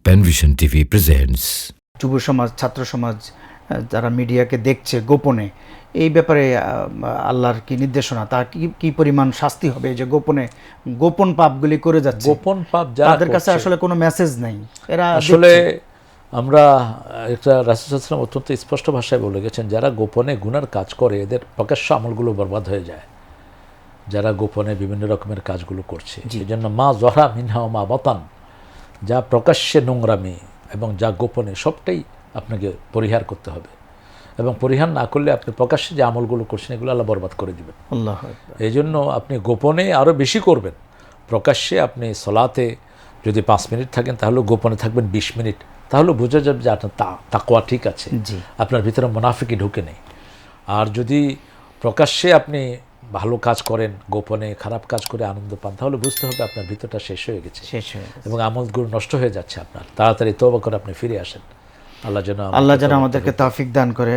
পেনভিশন TV presents. যুব সমাজ, ছাত্র সমাজ যারা মিডিয়াকে দেখছে গোপনে, এই ব্যাপারে আল্লাহর কি নির্দেশনা, তা কি পরিমাণ শাস্তি হবে? এই যে গোপন পাপগুলি করে যাচ্ছে, গোপন পাপ যারা তাদের কাছে আসলে কোনো মেসেজ নাই, এরা আসলে আমরা একটা রাসূল সাল্লাল্লাহু আলাইহি ওয়াসাল্লাম অত্যন্ত স্পষ্ট ভাষায় বলে গেছেন, যারা গোপনে গুনার কাজ করে এদের প্রকাশ্য আমলগুলো বরবাদ হয়ে যায়। যারা গোপনে বিভিন্ন রকমের কাজগুলো করছে, এই জন্য মা জহরা মিনহা মা বাতান, যা প্রকাশ্যে নোংরামি এবং যা গোপনে, সবটাই আপনাকে পরিহার করতে হবে। এবং পরিহার না করলে আপনি প্রকাশ্যে যে আমলগুলো করছেন এগুলো আল্লাহ বরবাদ করে দেবেন। আল্লাহ, এই জন্য আপনি গোপনে আরও বেশি করবেন। প্রকাশ্যে আপনি সলাতে যদি 5 মিনিট থাকেন, তাহলে গোপনে থাকবেন 20 মিনিট, তাহলে বোঝা যাবে যে আপনার তাকওয়া ঠিক আছে, আপনার ভিতরে মুনাফিকি ঢুকে নেই। আর যদি প্রকাশ্যে আপনি ভালো কাজ করেন, গোপনে খারাপ কাজ করে আনন্দ পান, তাহলে বুঝতে হবে আপনার ভিতরটা শেষ হয়ে গেছে এবং আমলগুলো নষ্ট হয়ে যাচ্ছে আপনার। তাড়াতাড়ি তওবা করে আপনি ফিরে আসেন। আল্লাহ যেন আমাদেরকে তৌফিক দান করে।